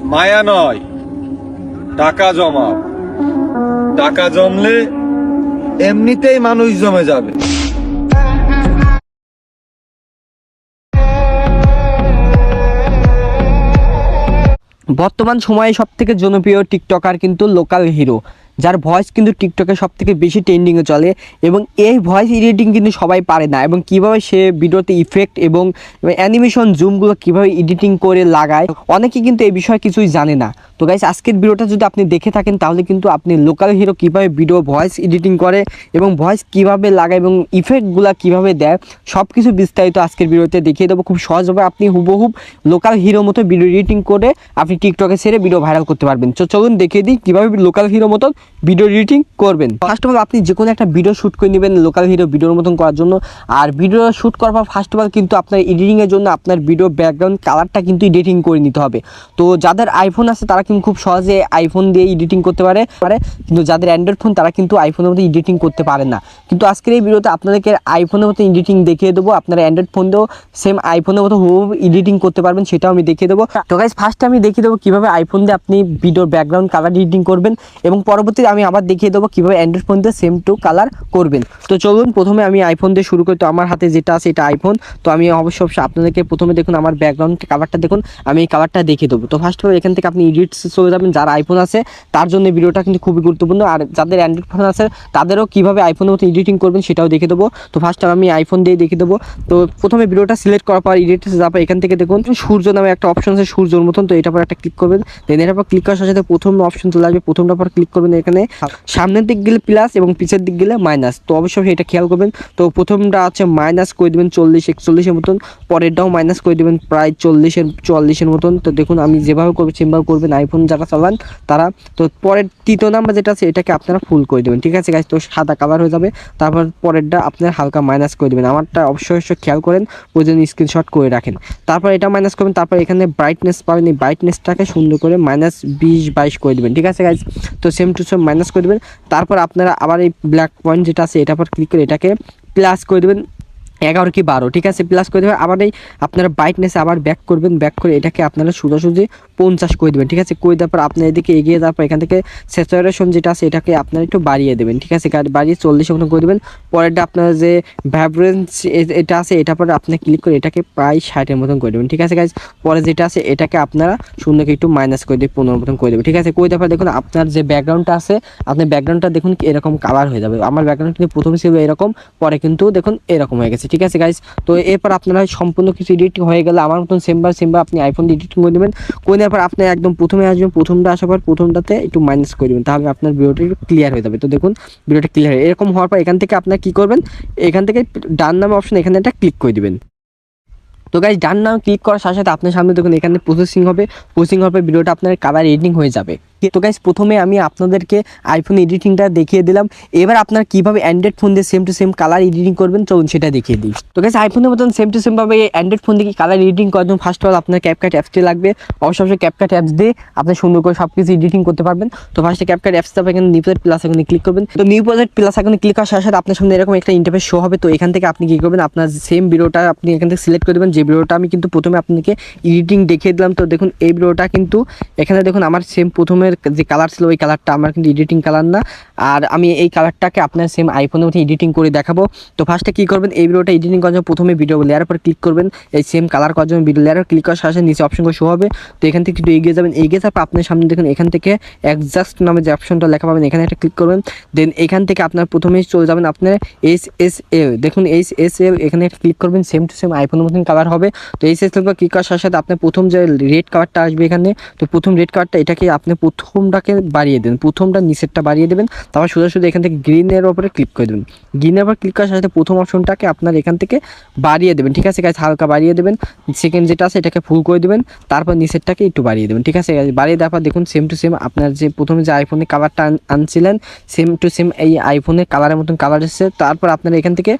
মায়া নয়, টাকা জমাও। টাকা জমলে এমনিতেই মানুষ জমে যাবে। বর্তমান সময়ে সবথেকে জনপ্রিয় টিকটকার কিন্তু লোকাল হিরো, যার ভয়েস কিন্তু টিকটকে সবথেকে বেশি ট্রেন্ডিংয়ে চলে এবং এই ভয়েস এডিটিং কিন্তু সবাই পারে না এবং কিভাবে সে ভিডিওতে ইফেক্ট এবং অ্যানিমেশন জুমগুলো কিভাবে এডিটিং করে লাগায় অনেকে কিন্তু এই বিষয়ে কিছুই জানে না। তো গাইস, আজকের ভিডিওটা যদি আপনি দেখে থাকেন তাহলে কিন্তু আপনি লোকাল হিরো কীভাবে ভিডিও ভয়েস এডিটিং করে এবং ভয়েস কিভাবে লাগায় এবং ইফেক্টগুলো কিভাবে দেয় সব কিছু বিস্তারিত আজকের ভিডিওতে দেখিয়ে দেবো। খুব সহজভাবে আপনি হুবহুব লোকাল হিরো মতো ভিডিও এডিটিং করে আপনি টিকটকে ছেড়ে ভিডিও ভাইরাল করতে পারবেন। তো চলুন দেখিয়ে দিই কীভাবে লোকাল হিরো মতন ভিডিও এডিটিং করবেন। ফার্স্ট অফ অল আপনি যে কোনো একটা ভিডিও শ্যুট করে নেবেন লোকাল হিরো ভিডিওর মতন করার জন্য। আর ভিডিও শ্যুট করার পর ফার্স্ট অফ অল কিন্তু আপনার এডিটিংয়ের জন্য আপনার ভিডিও ব্যাকগ্রাউন্ড কালারটা কিন্তু এডিটিং করে নিতে হবে। তো যাদের আইফোন আছে তারা কিন্তু খুব সহজে আইফোন দিয়ে এডিটিং করতে পারে, কিন্তু যাদের অ্যান্ড্রয়েড ফোন তারা কিন্তু আইফোনের মতো এডিটিং করতে পারে না। কিন্তু আজকের এই ভিডিওতে আপনাদেরকে আইফোনের মতো এডিটিং দেখিয়ে দেবো। আপনারা অ্যান্ড্রয়েড ফোন দিয়েও সেম আইফোনের মতো হুবহু এডিটিং করতে পারবেন, সেটাও আমি দেখিয়ে দেবো। তো গাইস, ফার্স্টে আমি দেখিয়ে দেবো কীভাবে আইফোন দিয়ে আপনি ভিডিওর ব্যাকগ্রাউন্ড কালার এডিটিং করবেন এবং পরবর্তীতে আমি আবার দেখিয়ে দেবো কীভাবে অ্যান্ড্রয়েড ফোন দিয়ে সেম টু কালার করবেন। তো চলুন প্রথমে আমি আইফোন দিয়ে শুরু করি। তো আমার হাতে যেটা আছে এটা আইফোন। তো আমি অবশ্যই আপনাদেরকে প্রথমে দেখুন আমার ব্যাকগ্রাউন্ড কালারটা দেখুন, আমি এই কালারটা দেখিয়ে দেবো। তো ফার্স্ট অফ অল এখান থেকে আপনি এডিট চলে যাবেন। যারা আইফোন আছে তার জন্য ভিডিওটা কিন্তু খুবই গুরুত্বপূর্ণ, আর যাদের অ্যান্ড্রয়েড ফোন আছে তাদেরও কীভাবে আইফোনের মতো এডিটিং করবেন সেটাও দেখে দেবো। তো ফার্স্ট আমি আইফোন দিয়ে দেখিয়ে দেবো। তো প্রথমে ভিডিওটা সিলেক্ট করার পর এডিটে যাবে, এখান থেকে দেখুন সূর্য নামে একটা অপশন আছে সূর্যর মতন। তো এটার পর একটা ক্লিক করবেন, দেন এটার পর ক্লিক করার সাথে প্রথম অপশন চলে আসবে, প্রথমটার পর ক্লিক করবেন। এখানে সামনের দিক গেলে প্লাস এবং পিছের দিক গেলে মাইনাস, তো অবশ্যই এটা খেয়াল করবেন। তো প্রথমটা আছে মাইনাস করে দেবেন 40-41 মতন, পরেরটাও মাইনাস করে দেবেন প্রায় 40-44 মতন। তো দেখুন আমি যেভাবে করবো সেভাবে করবেন আইফোন যারা চালান তারা। তো পরের তৃতীয় নাম্বার যেটা আছে এটাকে আপনারা ফুল করে দেবেন, ঠিক আছে গাইস। তো সাদা কালার হয়ে যাবে। তারপর পরেরটা আপনার হালকা মাইনাস করে দেবেন, আমারটা অবশ্যই খেয়াল করেন, ওই জন্য স্ক্রিনশট করে রাখেন। তারপর এটা মাইনাস করবেন, তারপর এখানে ব্রাইটনেস পাবেন, এই ব্রাইটনেসটাকে সুন্দর করে -20-22 করে দেবেন, ঠিক আছে গাইস। তো সেম টু সেম মাইনাস করে দেবেন। তারপর আপনারা আবার এই ব্ল্যাক পয়েন্ট যেটা আছে এটার পর ক্লিক করে এটাকে প্লাস করে দেবেন 11 কি 12, ঠিক আছে, প্লাস করে দেবেন। আবার এই আপনারা ব্রাইটনেসে আবার ব্যাক করবেন, ব্যাক করে এটাকে আপনারা সোজাসুজি 50 করে দেবেন, ঠিক আছে। করে দেওয়ার পর আপনার এদিকে এগিয়ে যাওয়ার পর এখান থেকে স্যাচুরেশন যেটা আছে এটাকে আপনারা একটু বাড়িয়ে দেবেন, ঠিক আছে, বাড়িয়ে 40 মতো করে দেবেন। পরেরটা আপনার যে ভাইব্রেন্স এটা আছে এটার পরে আপনি ক্লিক করে এটাকে প্রায় 60-এর মতন করে দেবেন, ঠিক আছে গাইজ। পরে যেটা আছে এটাকে আপনারা সুন্দর একটু মাইনাস করে দিয়ে 15 মতন করে দেবেন, ঠিক আছে। করে দেওয়ার পর দেখুন আপনার যে ব্যাকগ্রাউন্ডটা আছে আপনার ব্যাকগ্রাউন্ডটা দেখুন এরকম কালার হয়ে যাবে। আমার ব্যাকগ্রাউন্ড কিন্তু প্রথমে ছিল এরকম, পরে কিন্তু দেখুন এরকম হয়ে গেছে, ঠিক আছে গাইজ। তো এরপর আপনারা সম্পূর্ণ কিছু এডিটিং হয়ে গেলে আমার মতন সেমবার আপনি আইফোন দিয়ে এডিটিং করে দেবেন। করে দেওয়ার পর আপনি একদম প্রথমে আসবেন, প্রথমটা আসার পর প্রথমটাতে একটু মাইনাস করে দেবেন, তাহলে আপনার ভিডিওটা একটু ক্লিয়ার হয়ে যাবে। তো দেখুন ভিডিওটা ক্লিয়ার হয়ে এরকম হওয়ার পর এখান থেকে আপনার কী করবেন, এখান থেকে ডান নামে অপশন এখানে একটা ক্লিক করে দেবেন। তো গাইজ ডান নামে ক্লিক করার সাথে সাথে আপনার সামনে দেখুন এখানে প্রসেসিং হবে, প্রসেসিং হওয়ার পর ভিডিওটা আপনার কালার এডিটিং হয়ে যাবে। তো গাইজ প্রথমে আমি আপনাদেরকে আইফোন এডিটিংটা দেখিয়ে দিলাম, এবার আপনার কীভাবে অ্যান্ড্রয়েড ফোন দিয়ে same to same colour editing করবেন চলুন সেটা দেখিয়ে দিই। তো গাইজ আইফোনের মতন সেম টু সেমভাবে অ্যান্ড্রয়েড ফোন দিয়ে কালার এডিটিং করার জন্য ফার্স্ট অফ অল আপনার ক্যাপকাট অ্যাপসটি লাগবে। অবশ্যই ক্যাপকাট অ্যাপস দিয়ে আপনি সুন্দর করে সব কিছু এডিটিং করতে পারবেন। তো ফার্স্টে ক্যাপকাট অ্যাপস তারপর এখানে নিউ প্রজেক্ট প্লাস এখানে ক্লিক করবেন। তো নিউ প্রজেক্ট প্লাস এখানে ক্লিক করার সাথে সাথে আপনার সামনে এরকম একটা ইন্টারফেস শো হবে। তো এখান থেকে আপনি কী করবেন, আপনার সেম ভিডিওটা আপনি এখান থেকে সিলেক্ট করে দেবেন, যে ভিডিওটা আমি কিন্তু প্রথমে আপনাকে এডিটিং দেখিয়ে দিলাম। তো দেখুন এই ভিডিওটা কিন্তু এখানে দেখুন আমার সেম প্রথমের যে কালার ছিল ওই কালারটা আমার কিন্তু এডিটিং কালার না, আর আমি এই কালারটাকে আপনার সেম আইফোনের মধ্যে এডিটিং করে দেখাবো। তো ফার্স্টে কী করবেন, এই ভিডিওটা এডিটিং করার জন্য প্রথমে ভিডিও লেয়ারের পর ক্লিক করবেন, এই সেম কালার করার জন্য ভিডিও লেয়ারে ক্লিক করার সাথে নিচে অপশনগুলো শো হবে। তো এখান থেকে একটু এগিয়ে যাবেন, এগিয়ে যাওয়ার পর আপনার সামনে দেখুন এখান থেকে অ্যাডজাস্ট নামে যে অপশনটা লেখা পাবেন এখানে একটা ক্লিক করবেন। দেন এখান থেকে আপনার প্রথমেই চলে যাবেন আপনার SSL, দেখুন SSL এখানে একটা ক্লিক করবেন, সেম টু সেম আইফোনের মতন কালার হবে। তো SSL পর ক্লিক করার সাথে সাথে আপনার প্রথম যে রেড কালারটা আসবে এখানে, তো প্রথম রেড কালারটা এটাকে আপনি প্রথমটাকে বাড়িয়ে দেন, প্রথমটা নিচেরটা বাড়িয়ে দেবেন। তারপর সোজা এখান থেকে গ্রিনের উপরে ক্লিক করে দেবেন, গ্রিনের উপর ক্লিক করার সাথে প্রথম অপশনটাকে আপনার এখান থেকে বাড়িয়ে দেবেন, ঠিক আছে গাইজ, হালকা বাড়িয়ে দেবেন। সেকেন্ড যেটা আছে এটাকে ফুল করে দেবেন, তারপর নিচেরটাকে একটু বাড়িয়ে দেবেন, ঠিক আছে গাইজ। বাড়িয়ে দেওয়ার পর দেখুন সেম টু সেম আপনার যে প্রথমে যে আইফোনের কালারটা আনছিলেন সেম টু সেম এই আইফোনের কালারের মতন কালার এসেছে। তারপর আপনারা এখান থেকে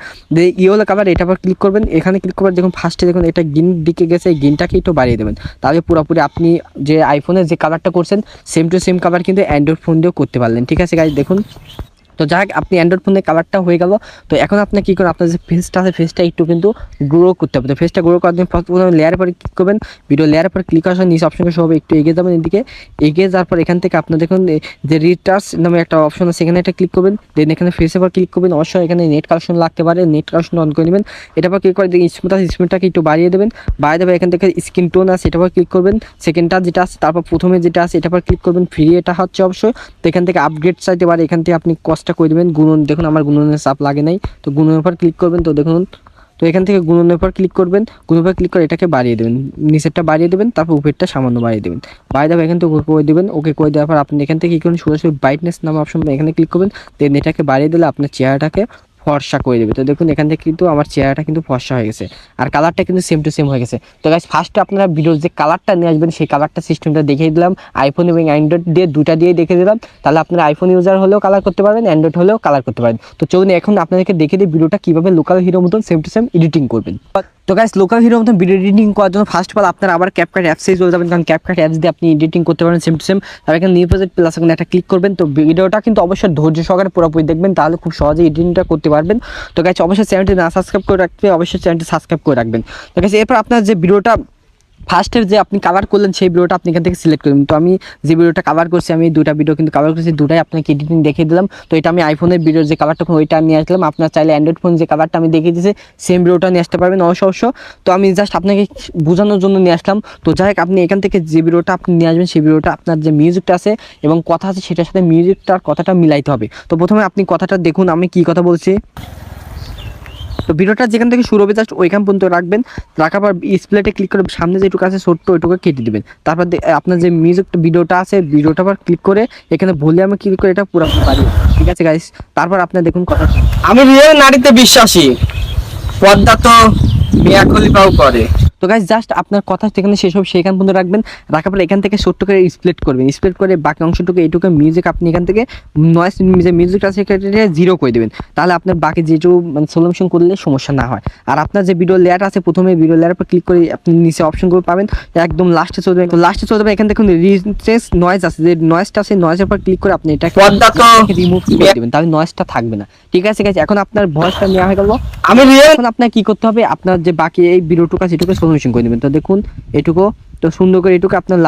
ইয়েলো কালার এটা পর ক্লিক করবেন, এখানে ক্লিক করবেন দেখুন ফার্স্টে দেখুন এটা গ্রিন দিকে গেছে, এই গ্রিনটাকে একটু বাড়িয়ে দেবেন, তাহলে পুরোপুরি আপনি যে আইফোনের যে কালারটা করছেন সেম টু সেম কালার কিন্তু অ্যান্ড্রয়েড ফোন দিয়েও করতে পারলেন, ঠিক আছে গাইজ। দেখুন তো যাই হোক, আপনি অ্যান্ড্রয়েড ফোনে কালারটা হয়ে গেল। তো এখন আপনি কী করেন, আপনার যে ফেসটা আছে ফেসটা একটু কিন্তু গ্রো করতে হবে। তো ফেসটা গ্রো করার জন্য প্রথমে লেয়ারের পরে ক্লিক করবেন, ভিডিও লেয়ারের পরে ক্লিক করার সময় নিচে অপশন সব একটু এগিয়ে যাবেন এদিকে, এগিয়ে যাওয়ার পর এখান থেকে আপনার দেখুন যে রিটার্স নামে একটা অপশন আছে, সেখানে একটা ক্লিক করবেন। দেন এখানে ফেসের পর ক্লিক করবেন, অবশ্যই এখানে নেট কালেকশন লাগতে পারে, নেট কালেকশন অন করে নেবেন। এটা পর ক্লিক করে স্মুথটাকে একটু বাড়িয়ে দেবেন, বাড়িয়ে দেবে। এখান থেকে স্ক্রিন টোন আছে এটা পর ক্লিক করবেন, সেকেন্ডটা যেটা আছে তারপর প্রথমে যেটা আছে এটা পর ক্লিক করবেন, ফ্রি এটা হচ্ছে অবশ্যই। তো এখান থেকে আপগ্রেড চাইতে পারে, এখান থেকে আপনি কষ্টটা করে দেবেন গুণন, দেখুন আমার গুণনের চাপ লাগে নাই, তো গুণনের পর ক্লিক করবেন। তো দেখুন, তো এখান থেকে গুণনের পর ক্লিক করবেন, গুণনের পর ক্লিক করে এটাকে বাড়িয়ে দেবেন, নিচেরটা বাড়িয়ে দেবেন, তারপর উপরেরটা সামান্য বাড়িয়ে দেবেন, বাড়িয়ে দেবে। এখান থেকে ওকে করে দেবেন, ওকে করে দেওয়ার পর আপনি এখান থেকে কী করবেন, সরাসরি ব্রাইটনেস নামে অপশন এখানে ক্লিক করবেন। দেন এটাকে বাড়িয়ে দিলে আপনার চেহারাটাকে ফর্সা করে দেবে। তো দেখুন এখান থেকে কিন্তু আমার চেহারাটা কিন্তু ফর্সা হয়ে গেছে, আর কালারটা কিন্তু সেম টু সেম হয়ে গেছে। তো গাইস ফার্স্টে আপনারা ভিডিওর যে কালারটা নিয়ে আসবেন সেই কালারটা সিস্টেমটা দেখিয়ে দিলাম, আইফোন এবং অ্যান্ড্রয়েড দিয়ে দুটা দিয়ে দেখিয়ে দিলাম। তাহলে আপনারা আইফোন ইউজার হলেও কালার করতে পারবেন, অ্যান্ড্রয়েড হলেও কালার করতে পারবেন। তো চলুন এখন আপনাদেরকে দেখিয়ে দিই ভিডিওটা কীভাবে লোকাল হিরো মতন সেম টু সেম এডিটিং করবেন। তো গাইস লোকাল হিরোর মতন ভিডিও এডিটিং করার জন্য ফার্স্ট অফ অল আপনারা আবার ক্যাপকাট অ্যাপসে চলে যাবেন, কারণ ক্যাপকাট অ্যাপস দিয়ে আপনি এডিটিং করতে পারেন সেম টু সেম। তার এখানে নিউ প্রজেক্ট প্লাস এখানে একটা ক্লিক করবেন। তো ভিডিওটা কিন্তু অবশ্যই ধৈর্য সহকারে পুরোপুরি দেখবেন, তাহলে খুব সহজে এডিটিংটা করতে পারবেন। তো গাইস অবশ্যই চ্যানেলটি না সাবস্ক্রাইব করে রাখতে, অবশ্যই চ্যানেলটি সাবস্ক্রাইব করে রাখবেন। তো গাইস এরপর আপনার যে ভিডিওটা ফার্স্টের যে আপনি কাভার করলেন সেই ভিডিওটা আপনি এখান থেকে সিলেক্ট করবেন। তো আমি যে ভিডিওটা কাভার করছি, আমি দুটা ভিডিও কিন্তু কাভার করছি, দুটাই আপনাকে এডিটিং দেখিয়ে দিলাম। তো এটা আমি আইফোনের ভিডিওর যে কাভারটা ওইটা নিয়ে আসলাম, আপনার চাইলে অ্যান্ড্রয়েড ফোন যে কাভারটা আমি দেখিয়ে দিয়েছি সেম ভিডিওটা নিয়ে আসতে পারবেন অবশ্য। তো আমি জাস্ট আপনাকে বোঝানোর জন্য নিয়ে আসলাম। তো যাই হোক, আপনি এখান থেকে যে ভিডিওটা আপনি নিয়ে আসবেন সেই ভিডিওটা আপনার যে মিউজিকটা আছে এবং কথা আছে সেটার সাথে মিউজিকটার কথাটা মিলাইতে হবে। তো প্রথমে আপনি কথাটা দেখুন আমি কি কথা বলছি। তো ভিডিওটা যেখান থেকে শুরু হবে জাস্ট ওইখান পর্যন্ত রাখবেন, রাখার পর স্প্লেটে ক্লিক করে সামনে যেটুকু আছে ছোট্ট ওইটুকু কেটে দেবেন। তারপর আপনার যে মিউজিক ভিডিওটা আছে ভিডিওটা আবার ক্লিক করে এখানে ভলিউমে ক্লিক করে এটা পুরো পারি, ঠিক আছে গাইস। তারপর আপনি দেখুন কথা, আমি রিয়েল নারীতে বিশ্বাসী, পর্দা তো মিয়া খলিফাও করে। তো গাইস জাস্ট আপনার কথা যেখানে শেষ হবে সেখান পর্যন্ত রাখবেন, রাখার পরে এখান থেকে ছোট্ট করে স্প্লিট করবেন, স্প্লিট করে বাকি অংশটুকু এইটুকু মিউজিক আপনি এখান থেকে নয়েজ যে মিউজিকটা আছে সেটা জিরো করে দেবেন, তাহলে আপনার বাকি যেটুকু মানে সলিউশন করলে সমস্যা না হয়। আর আপনার যে ভিডিও লেয়ার আছে প্রথমে ভিডিও লেয়ার পর ক্লিক করে আপনি নিচে অপশনগুলো পাবেন, একদম লাস্টে চলে যাবেন। তো লাস্টে চলে যাবেন, এখান থেকে রিচেস নয়েজ আছে, যে নয়েজটা আছে নয়েজের পর ক্লিক করে আপনি এটা পর্দা তো রিমুভ করে দেবেন, তাহলে নয়েজটা থাকবে না, ঠিক আছে গাইস। এখন আপনার ভয়েসটা নেওয়া হয়ে গেল, আমি রিয়েল। এখন আপনার কি করতে হবে, আপনার যে বাকি এই ভিডিওটুকু আছে এটুকু সলিউশন করে নেবেন। তো দেখুন এটুকু তো সুন্দর করে এটুকু আপনার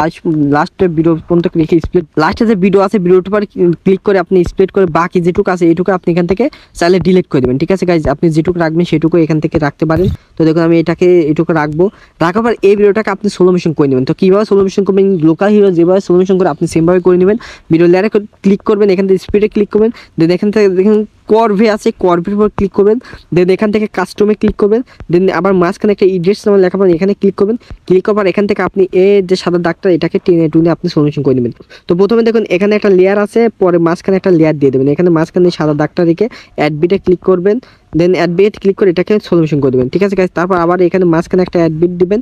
লাস্টের ভিডিও পর্যন্ত রেখে স্প্লিট, লাস্টে যে ভিডিও আছে ভিডিওটার পর ক্লিক করে আপনি স্প্লিট করে বাকি যেটুকু আছে এটুকু আপনি এখান থেকে চাইলে ডিলিট করে দেবেন, ঠিক আছে গাইজ। আপনি যেটুকু রাখবেন সেটুকু এখান থেকে রাখতে পারেন। তো দেখুন আমি এটাকে এটুকু রাখবো, রাখার পর এই ভিডিওটাকে আপনি সলিউশন করে নেবেন। তো কীভাবে সলিউশন করবেন, লোকাল হিরো যেভাবে সলিউশন করে আপনি সেমভাবে করে নেবেন। ভিডিও লেয়ারে ক্লিক করবেন, এখান থেকে স্পিডে ক্লিক করবেন, দেন এখান থেকে দেখুন করভে আছে, করভের উপর ক্লিক করবেন, দেন এখান থেকে কাস্টমে ক্লিক করবেন, দেন আবার মাঝখানে একটা ইডিটস নামে লেখা পাবেন, এখানে ক্লিক করবেন। ক্লিক করার এখান থেকে আপনি যে সাদা দাগটা এটাকে টেনে টুনে আপনি সলিউশন করে নেবেন। তো প্রথমে দেখুন এখানে একটা লেয়ার আছে, পরে মাঝখানে একটা লেয়ার দিয়ে দেবেন, এখানে মাঝখানে সাদা দাগটা রেখে অ্যাডবিটে ক্লিক করবেন, দেন অ্যাডবিট ক্লিক করে এটাকে সলিউশন করে দেবেন, ঠিক আছে গাইস। তারপর আবার এখানে মাঝখানে একটা অ্যাডবিট দিবেন,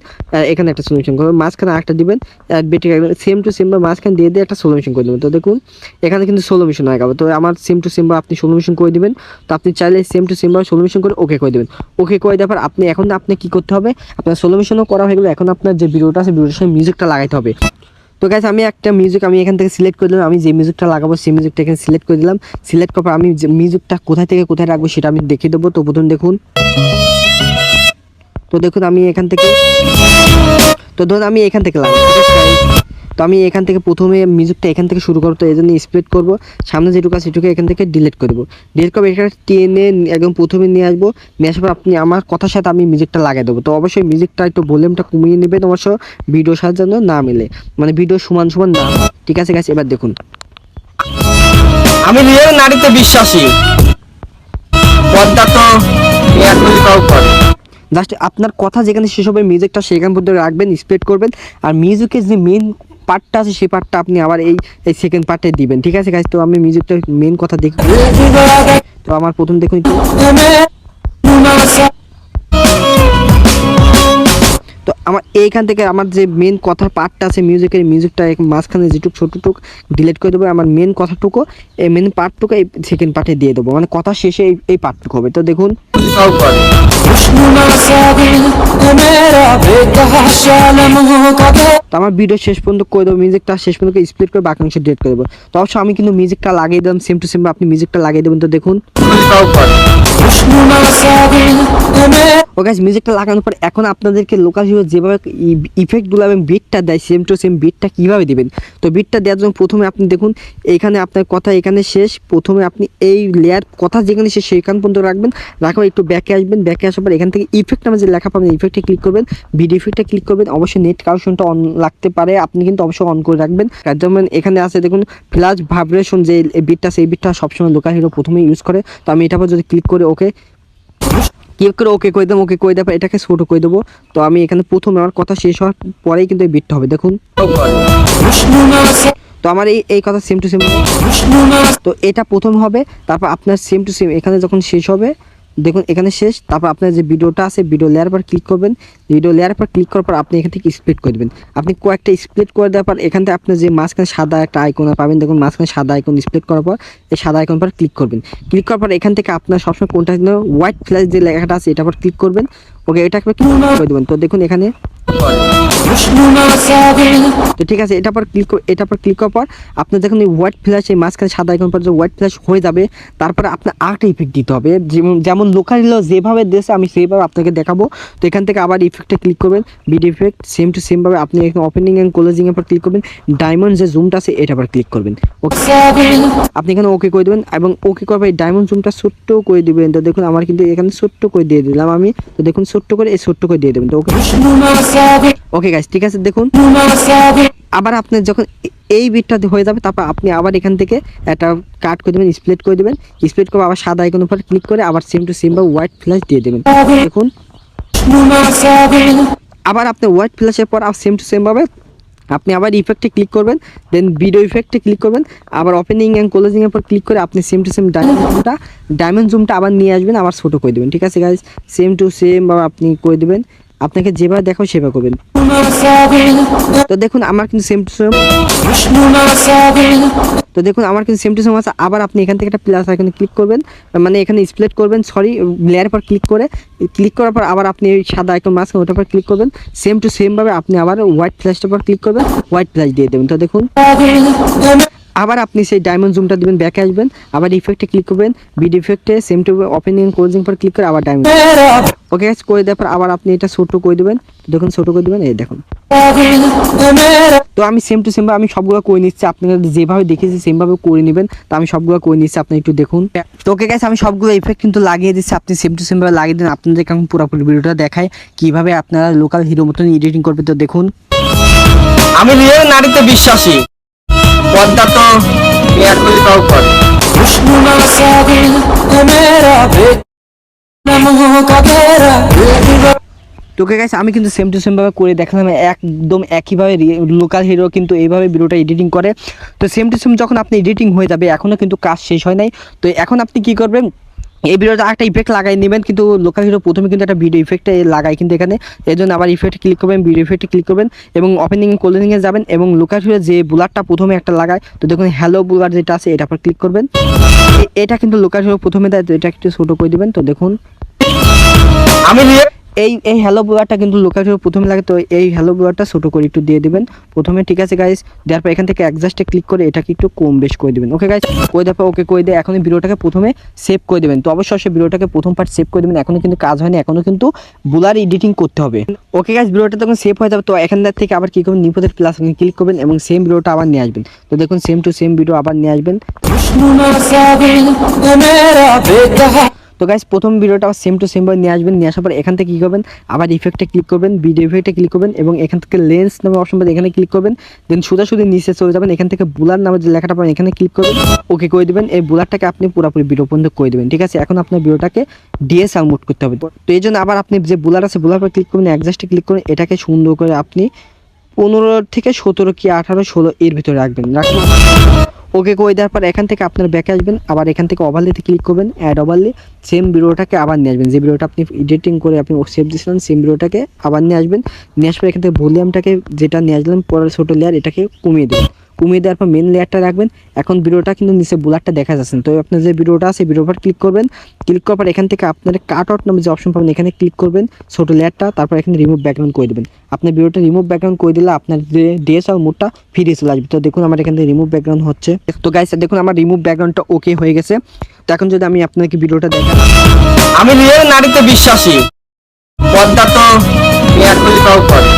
এখানে একটা সলিউশন করবেন, মাঝখানে আরেকটা দিবেন অ্যাডবিট, সেম টু সেম মাঝখানে দিয়ে একটা সলিউশন করে দেবেন। তো দেখুন এখানে কিন্তু সলিউশন হয়ে গেল। তো আমার সেম টু সেম আপনি সলিউশন করে দিবেন। তো আপনি চাইলে সেম টু সেম সলিউশন করে ওকে করে দেবেন। ওকে করে দেওয়ার পর আপনি এখন আপনি কি করতে হবে, আপনার সলিউশনও করা হয়ে গেলো, এখন আপনার যে ভিডিওটা আছে ভিডিওটার সাথে মিউজিকটা লাগাইতে হবে। তো গাইস আমি একটা মিউজিক আমি এখান থেকে সিলেক্ট করে দিলাম, আমি যে মিউজিকটা লাগাবো সেই মিউজিকটা এখানে সিলেক্ট করে দিলাম। সিলেক্ট করার পর আমি যে মিউজিকটা কোথায় থেকে কোথায় রাখবো সেটা আমি দেখিয়ে দেবো। তো প্রথম দেখুন, তো দেখুন আমি এখান থেকে, তো ধরুন আমি এখান থেকে লাগাবো, ঠিক আছে guys? তো আমি এখান থেকে প্রথমে মিউজিকটা এখান থেকে শুরু করবো, তো এই জন্য স্প্লিট করবো, সামনে যেটুকু আছে সেটুকু এখান থেকে ডিলিট করে দেবো। ডিলিট করবো, এটা টেনে একদম প্রথমে নিয়ে আসবো, নিয়ে আসার পর আপনি আমার কথার সাথে আমি মিউজিকটা লাগিয়ে দেবো। তো অবশ্যই মিউজিকটা একটু ভলিউমটা কমিয়ে নেবেন, অবশ্য ভিডিওর সাথে যেন না মিলে, মানে ভিডিও সমান সমান না, ঠিক আছে গাইস। এবার দেখুন আমি রিয়েল নারীতে বিশ্বাসী, পর্দা তো মিয়া খলিফাও করে। জাস্ট আপনার কথা যেখানে শেষ হবে মিউজিকটা সেখান পর্যন্ত রাখবেন, স্প্লিট করবেন, আর মিউজিকের যে মেন পার্টটা আছে সেই পার্টটা আপনি আবার এই সেকেন্ড পার্টে দিবেন, ঠিক আছে গাইস। তো আমি মিউজিকটা মেন কথা দেখি, তো আমার প্রথম দেখুন একটু, তো আমার এইখান থেকে আমার যে মেন কথার পার্টটা আছে মিউজিকটা মাঝখানে যেটুকু ছোটটুক ডিলিট করে দেবো, আমার মেন কথাটুকু এই মেন পার্টটুকু এই সেকেন্ড পার্টে দিয়ে দেবো, মানে কথা শেষে এই পার্টটুকু হবে। তো দেখুন তাও করে তো আমার ভিডিও শেষ পর্যন্ত করে দেবো, মিউজিকটা শেষ পর্যন্ত স্প্লিট করে বাকি অংশ ডিলিট করে দেবো। তো অবশ্যই আমি কিন্তু মিউজিকটা লাগিয়ে দিলাম সেম টু সেম, আপনি মিউজিকটা লাগিয়ে দেবেন। তো দেখুন তাও করে ও গাইস, মিউজিকটা লাগানোর পর এখন আপনাদেরকে লোকাল হিরো যেভাবে ইফেক্টগুলো এবং বিটটা দেয় সেম টু সেম বিটটা কীভাবে দিবেন। তো বিটটা দেওয়ার জন্য প্রথমে আপনি দেখুন এইখানে আপনার কথা এখানে শেষ, প্রথমে আপনি এই লেয়ার কথা যেখানে শেষ সেইখান পর্যন্ত রাখবেন, রাখার একটু ব্যাকে আসবেন, ব্যাকে আসার পর এখান থেকে ইফেক্ট নামে যে লেখা পাবেন ইফেক্টে ক্লিক করবেন, ভিডিও ইফেক্টে ক্লিক করবেন। অবশ্যই নেট কালেকশনটা অন লাগতে পারে, আপনি কিন্তু অবশ্যই অন করে রাখবেন। যেমন এখানে আছে দেখুন ফ্ল্যাশ ভাইব্রেশন, যে বিটটা সেই বিটটা সবসময় লোকাল হিরো প্রথমে ইউজ করে। তো আমি এটার পর যদি ক্লিক করে ওকে করে ওকে করে দেবো, ওকে করে দেওয়ার পর এটাকে ছোটো করে দেবো। তো আমি এখানে প্রথমে আমার কথা শেষ হওয়ার পরেই কিন্তু এই বিটটা হবে, দেখুন। তাও করে তো আমার এই কথা সেম টু সেম, তো এটা প্রথম হবে, তারপর আপনার সেম টু সেম এখানে যখন শেষ হবে দেখুন এখানে শেষ, তারপর আপনার যে ভিডিওটা আছে ভিডিও লেয়ার পর ক্লিক করবেন, ভিডিও লেয়ার পর ক্লিক করার পর আপনি এখান থেকে স্প্লিট করে দেবেন। আপনি কয়েকটা স্প্লিট করে দেওয়ার পর এখান থেকে আপনার যে মাঝখানে সাদা একটা আইকন পাবেন, দেখুন মাঝখানে সাদা আইকন স্প্লিট করার পর এই সাদা আইকন পর ক্লিক করবেন। ক্লিক করার পর এখান থেকে আপনার সবসময় কোনটা হোয়াইট ফ্ল্যাশ যে লেখাটা আছে এটা পর ক্লিক করবেন, ওকে এটাকে ক্লিক করে দেবেন। তো দেখুন এখানে তো ঠিক আছে, এটা পর ক্লিক করার পর আপনার দেখুন এই হোয়াইট ফ্ল্যাশ এই মাঝখানে সাদা আইকন পর যে হোয়াইট ফ্ল্যাশ হয়ে যাবে, তারপরে আপনার আরেকটা ইফেক্ট দিতে হবে, যেমন লোকাল হিরো যেভাবে দিয়েছে আমি সেইভাবে আপনাকে দেখাবো। তো এখান থেকে আবার ইফেক্টে ক্লিক করবেন, video effect same to same ভাবে আপনি এখানে ওপেনিং এন্ড ক্লোজিং এর পর ক্লিক করবেন, ডায়মন্ড যে জুমটা আছে এটা পর ক্লিক করবেন, ওকে আপনি এখানে ওকে করে দেবেন এবং ওকে করার পর এই ডায়মন্ড জুমটা ছোট্ট করে দিবেন। তো দেখুন আমার কিন্তু এখানে ছোট্ট করে দিয়ে দিলাম আমি, তো দেখুন ছোট্ট করে দিয়ে দেবেন। তো ওকে গাইস, ঠিক আছে। দেখুন আবার আপনি যখন এই বিটটা হয়ে যাবে তারপর আপনি আবার এখান থেকে একটা কাট করে দেবেন, স্প্লিট করে দেবেন, স্প্লিট করে আবার সাদা আইকনের উপর ক্লিক করে আবার সেম টু সেম বা হোয়াইট ফ্ল্যাশ দিয়ে দেবেন। দেখুন আবার আপনি হোয়াইট ফ্ল্যাশের পর সেম টু সেম ভাবে আপনি আবার ইফেক্টে ক্লিক করবেন, দেন ভিডিও ইফেক্টে ক্লিক করবেন, আবার ওপেনিং অ্যান্ড ক্লোজিং এর পর ক্লিক করে আপনি সেম টু সেম ডায়মন্ড জুমটা আবার নিয়ে আসবেন, আবার ছোট করে দেবেন। ঠিক আছে গাইস, সেম টু সেম ভাবে আপনি করে দেবেন, আপনাকে যেভাবে দেখাও সেভাবে করবেন। তো দেখুন আমার কিন্তু সেম টু সেম, তো দেখুন আমার কিন্তু সেম টু সেম আছে। আবার আপনি এখান থেকে একটা প্লাস আইকনে ক্লিক করবেন, মানে এখানে স্প্লিট করবেন, লেয়ার পর ক্লিক করার পর আবার আপনি এই সাদা আইকন মাঝখানে ওটার পর ক্লিক করবেন, সেম টু সেম ভাবে আপনি আবার হোয়াইট ফ্ল্যাশটার পর ক্লিক করবেন, হোয়াইট ফ্ল্যাশ দিয়ে দেবেন। তো দেখুন আবার আপনি সেই ডায়মন্ড জুমটা দিবেন, ব্যাকে আসবেন, আবার ইফেক্টে ক্লিক করবেন, ভিডিও ইফেক্টে সেম টু ওপেনিং ক্লোজিং পর ক্লিক করে আবার ডায়মন্ড, ওকে করে দেওয়ার পর আবার আপনি এটা ছোট করে দেবেন। দেখুন ছোট করে দেবেন, এই দেখুন। তো আমি সেম টু সেম আমি সবগুলো করে নিচ্ছি, আপনারা যেভাবে দেখেছি সেমভাবে করে নেবেন। তো আমি সবগুলো করে নিচ্ছি, আপনি একটু দেখুন। তো ওকে গাইস, আমি সবগুলো ইফেক্ট কিন্তু লাগিয়ে দিচ্ছি, আপনি সেম টু সেম ভাবে লাগিয়ে দিন। আপনাদের এখন পুরোপুরি ভিডিওটা দেখায় কিভাবে আপনারা লোকাল হিরো মতন এডিটিং করবেন। তো দেখুন আমি রিয়েল নারীতে বিশ্বাসী, পদ্মা তো বিরাট কোহলি তাও করে তো ওকে গাইস, আমি কিন্তু সেম টু সেম ভাবে করে দেখালাম, একদম একইভাবে লোকাল হিরো কিন্তু এইভাবে ভিডিওটা এডিটিং করে। তো সেম টু সেম যখন আপনি এডিটিং হয়ে যাবে, এখনও কিন্তু কাজ শেষ হয় নাই। তো এখন আপনি কি করবেন, এই ভিডিওতে একটা ইফেক্ট লাগাই নেবেন, কিন্তু লোকাল হিরো প্রথমে কিন্তু একটা ভিডিও ইফেক্ট লাগাই কিন্তু এখানে, এই জন্য আবার ইফেক্টে ক্লিক করবেন, ভিডিও ইফেক্টে ক্লিক করবেন এবং ওপেনিং ক্লোজিংয়ে যাবেন এবং লোকাল হিরো যে বুলারটা প্রথমে একটা লাগায়, তো দেখুন হ্যালো বুলার যেটা আছে এটা পর ক্লিক করবেন, এটা কিন্তু লোকাল হিরো প্রথমে দেয়, তো এটা একটু ছোটো করে দিবেন। তো দেখুন আমি রিয়েল এই হ্যালো ব্লুয়ারটা কিন্তু লোকাল হিরো প্রথমে লাগে, তো এই হ্যালো ব্লুয়ারটা ছোটো করে একটু দিয়ে দিবেন প্রথমে। ঠিক আছে গাইস, দেওয়ার পর এখান থেকে অ্যাডজাস্টে ক্লিক করে এটাকে একটু কম বেশ করে দিবেন। ওকে গাইস, করে দেওয়ার পর ওকে করে দিয়ে এখন ভিডিওটাকে প্রথমে সেভ করে দেবেন। তো অবশ্যই ভিডিওটাকে প্রথম পার্ট সেভ করে দেবেন, এখনও কিন্তু কাজ হয়নি, এখনও কিন্তু বুলার এডিটিং করতে হবে। ওকে গাইস, ভিডিওটা তখন সেভ হয়ে যাবে। তো এখান থেকে আবার কী করবেন, নিপদের প্লাস ক্লিক করবেন এবং সেম ভিডিওটা আবার নিয়ে আসবেন। তো দেখুন সেম টু সেম ভিডিও আবার নিয়ে আসবেন। তো গাইস, প্রথম ভিডিওটা আবার সেম টু সেম ভাবে নিয়ে আসবেন, নিয়ে আসার পর এখান থেকে কী করবেন, আবার ইফেক্টে ক্লিক করবেন, ভিডিও ইফেক্টে ক্লিক করবেন এবং এখান থেকে লেন্স নামে অপশন পাবেন, এখানে ক্লিক করবেন, দেন সোজাসুজি নিচে চলে যাবেন, এখান থেকে বুলার নামে যে লেখাটা পাবেন এখানে ক্লিক করবেন, ওকে করে দেবেন। এই বুলারটাকে আপনি পুরোপুরি ভিডিও পর্যন্ত করে দেবেন। ঠিক আছে, এখন আপনার ভিডিওটাকে ডিএসএল মোড করতে হবে। তো এই জন্য আবার আপনি যে বুলার আছে বুলার পর ক্লিক করবেন, অ্যাডজাস্টে ক্লিক করুন, এটাকে সুন্দর করে আপনি 15 থেকে 17 কি 18 16 এর ভিতরে রাখবেন। ওকে করে দেওয়ার পর এখান থেকে আপনার ব্যাকে আসবেন, আবার এখান থেকে ওভারলেতে ক্লিক করবেন, অ্যাড ওভারলে, সেম ভিডিওটাকে আবার নিয়ে আসবেন, যে ভিডিওটা আপনি এডিটিং করে আপনি সেভ দিয়েছিলেন সেম ভিডিওটাকে আবার নিয়ে আসবেন। নিয়ে আসার পর এখান থেকে ভলিউমটাকে যেটা নিয়ে আসলেন পরের ছোটো লেয়ার এটাকে কমিয়ে দেবেন, কমিয়ে দেওয়ার পর মেন লেয়ারটা রাখবেন। এখন ভিডিওটা কিন্তু নিচে ব্লারটা দেখা যাচ্ছে, তো আপনার যে ভিডিওটা আছে ভিডিওর উপর ক্লিক করবেন, ক্লিক করার পর এখান থেকে আপনার কাট আউট নামে যে অপশন পাবেন এখানে ক্লিক করবেন ছোটো লেয়ারটা, তারপর এখানে রিমুভ ব্যাকগ্রাউন্ড করে দেবেন। আপনার ভিডিওটা রিমুভ ব্যাকগ্রাউন্ড করে দিলে আপনার যে ডিএসএলআর মোডটা ফিরে চলে আসবে। তো দেখুন আমার এখান থেকে রিমুভ ব্যাকগ্রাউন্ড হচ্ছে। তো গাইস দেখুন আমার রিমুভ ব্যাকগ্রাউন্ডটা ওকে হয়ে গেছে। তো এখন যদি আমি আপনাকে ভিডিওটা দেখাই, আমি রিয়েল নারীতে বিশ্বাসী, পদ্মা তো এক কোটি পাও করে।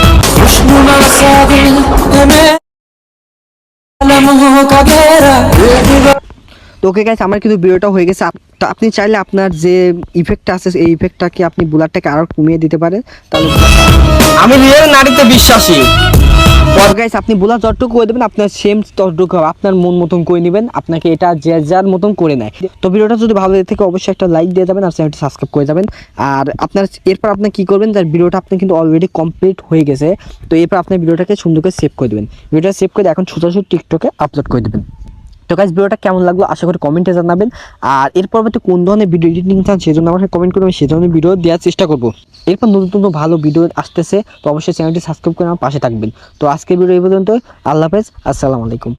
তো ওকে গাইস আমার কিন্তু ভিডিওটা হয়ে গেছে। তো আপনি চাইলে আপনার যে ইফেক্টটা আছে এই ইফেক্টটাকে আপনি ব্লারটাকে আরও কমিয়ে দিতে পারেন, তাহলে আমি রিয়েল নারীতে বিশ্বাসী। গাইস আপনি ব্লার যতটুকু করে দেবেন আপনার সেম ততটুকু হবে, আপনার মন মতন করে নেবেন, আপনাকে এটা যে যার মতন করে নেয়। তো ভিডিওটা যদি ভালো লাগে থাকে অবশ্যই একটা লাইক দিয়ে যাবেন আর চ্যানেলটি সাবস্ক্রাইব করে যাবেন। আর আপনার এরপর আপনি কী করবেন, যার ভিডিওটা আপনি কিন্তু অলরেডি কমপ্লিট হয়ে গেছে, তো এরপর আপনার ভিডিওটাকে সুন্দর করে সেভ করে দেবেন। ভিডিওটা সেভ করে এখন সোজাসুজি টিকটকে আপলোড করে দেবেন। তো গাইস ভিডিওটা কেমন লাগলো আশা করি কমেন্টে জানাবেন। আর এর পরবর্তী কোন ধরনের ভিডিও এডিটিং চান সেজন্য আমাকে কমেন্ট করবেন, সেই ধরনের ভিডিও দেওয়ার চেষ্টা করবো। এরপর নতুন নতুন ভালো ভিডিও আসতেছে, তো অবশ্যই চ্যানেলটি সাবস্ক্রাইব করে আমার পাশে থাকবেন। তো আজকের ভিডিও এই পর্যন্ত, আল্লাহ হাফেজ, আসসালামু আলাইকুম।